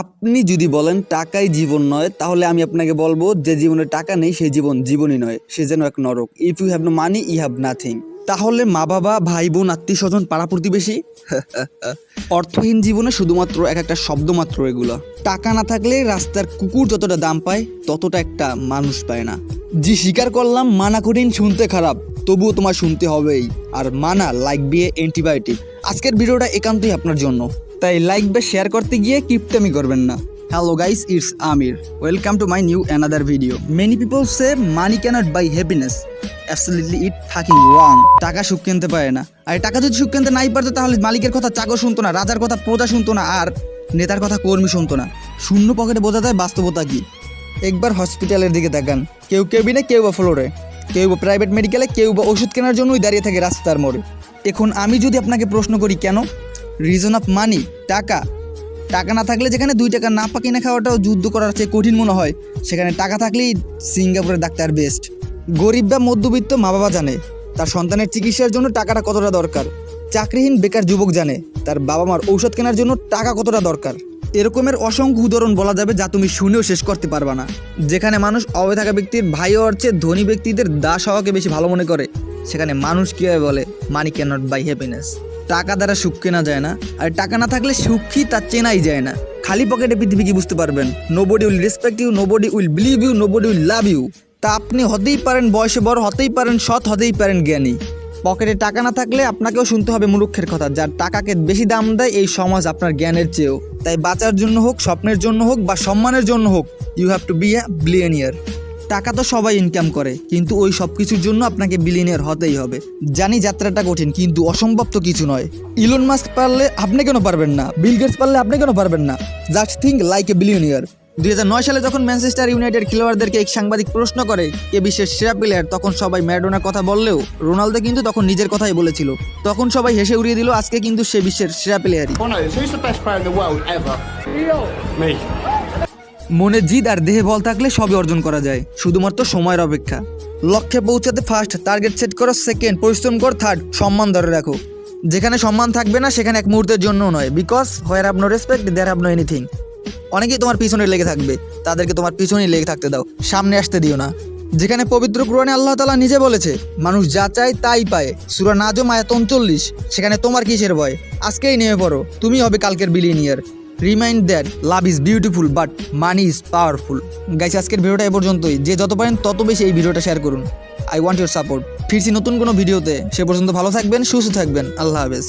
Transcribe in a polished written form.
আপনি যদি বলেন টাকাই জীবন নয়, তাহলে আমি আপনাকে বলবো যে জীবনে টাকা নেই সেই জীবন জীবনই নয়, সে যেন এক নরক। If you have no money you have nothing. তাহলে মা বাবা, ভাই বোন, আত্মীয় স্বজন, পাড়া প্রতিবেশী, অর্থহীন জীবনে শুধুমাত্র এক একটা শব্দ মাত্র এগুলো। টাকা না থাকলে রাস্তার কুকুর যতটা দাম পায় ততটা একটা মানুষ পায় না। জি, স্বীকার করলাম মানা কঠিন, শুনতে খারাপ, তবুও তোমার শুনতে হবেই। আর মানা লাইক বিয়ে অ্যান্টিবায়োটিক। আজকের ভিডিওটা একান্তই আপনার জন্য, তাই লাইক বা শেয়ার করতে গিয়ে কিপটামি করবেন না। Hello guys, it's Amir. Welcome to my new another video. Many people say money can't buy happiness. Absolutely it fucking wrong. টাকা সুখ কিনতে পারে না। আর টাকা যদি সুখ কিনতে নাই পারতো তাহলে মালিকের কথা চাকর শুনতো না, রাজার কথা প্রজা শুনতো না, আর নেতার কথা কর্মী শুনতো না। শূন্য পকেটে বোঝা যায় বাস্তবতা কি। একবার হসপিটালের দিকে তাকান, কেউ কেবিনে, কেউ বা ফ্লোরে, কেউ বা প্রাইভেট মেডিকেলে, কেউ বা ওষুধ কেনার জন্যই দাঁড়িয়ে থাকে রাস্তার মোড়ে। এখন আমি যদি আপনাকে প্রশ্ন করি কেন? রিজন অফ মানি, টাকা। টাকা না থাকলে যেখানে 2 টাকা না পাকিয়ে না খাওয়াটাও যুদ্ধ করার চেয়ে কঠিন মনে হয়, সেখানে টাকা থাকলেই সিঙ্গাপুরের ডাক্তার বেস্ট। গরিব বা মধ্যবিত্ত মা বাবা জানে তার সন্তানের চিকিৎসার জন্য টাকাটা কতটা দরকার। চাকরিহীন বেকার যুবক জানে তার বাবা মার ঔষধ কেনার জন্য টাকা কতটা দরকার। এরকমের অসংখ্য উদাহরণ বলা যাবে যা তুমি শুনেও শেষ করতে পারবা না। যেখানে মানুষ অভাবে থাকা ব্যক্তির ভাই হওয়ার চেয়ে ধনী ব্যক্তিদের দাস হওয়াকে বেশি ভালো মনে করে, সেখানে মানুষ কীভাবে বলে মানি ক্যানট বাই হ্যাপিনেস। টাকা দ্বারা সুখ কেনা যায় না, আর টাকা না থাকলে সুখী তা চেনাই যায় না। খালি পকেটে পৃথিবী কি বুঝতে পারবেন? Nobody will respect you, nobody will believe you, nobody will love you. তা আপনি হতেই পারেন বয়সে বড়, হতেই পারেন সৎ, হতেই পারেন জ্ঞানী। পকেটে টাকা না থাকলে আপনাকেও শুনতে হবে মূর্খের কথা, যার টাকাকে বেশি দাম দেয় এই সমাজ আপনার জ্ঞানের চেয়েও। তাই বাঁচার জন্য হোক, স্বপ্নের জন্য হোক, বা সম্মানের জন্য হোক, you have to be a billionaire. টাকা তো সবাই ইনকাম করে, কিন্তু ওই সব কিছুর জন্য আপনাকে বিলিয়নিয়ার হতেই হবে। জানি যাত্রাটা কঠিন, কিন্তু অসম্ভব তো কিছু নয়। ইলন মাস্ক পারলে আপনি কেন পারবেন না? বিল গেটস পারলে আপনি কেন পারবেন না? Just think like a billionaire. 2009 সালে যখন ম্যানচেস্টার ইউনাইটেড খেলোয়াড়দেরকে এক সাংবাদিক প্রশ্ন করে কে বিশ্বের সেরা প্লেয়ার, তখন সবাই ম্যারাডোনার কথা বললেও রোনালদো কিন্তু তখন নিজের কথাই বলেছিল। তখন সবাই হেসে উড়িয়ে দিল, আজকে কিন্তু সে বিশ্বের সেরা প্লেয়ারই। মনে জিদ আর দেহে বল থাকলে সবই অর্জন করা যায়, শুধুমাত্র সময়ের অপেক্ষা। লক্ষ্যে পৌঁছাতে ফার্স্ট, টার্গেট সেট করো সেকেন্ড, পরিশ্রম কর থার্ড, সম্মান ধরে রাখো। যেখানে সম্মান থাকবে না সেখানে এক মুহূর্তের জন্য নয়। Because where have no respect there have no anything. অনেকেই তোমার পিছনে লেগে থাকবে, তাদেরকে তোমার পিছনেই লেগে থাকতে দাও, সামনে আসতে দিও না। যেখানে পবিত্র কুরআনে আল্লাহ তাআলা নিজে বলেছে মানুষ যা চায় তাই পায়, সূরা নাজম আয়াত 39, সেখানে তোমার কিসের ভয়? আজকেই নেমে পড়ো, তুমি হবে কালকের billionaire. Remind that love is beautiful but money is powerful. Guys, আজকের ভিডিওটা এ পর্যন্তই। যে যত পারেন তত বেশি এই ভিডিওটা শেয়ার করুন। I want your support. ফিরছি নতুন কোনো ভিডিওতে, সে পর্যন্ত ভালো থাকবেন, সুস্থ থাকবেন। আল্লাহ হাফেজ।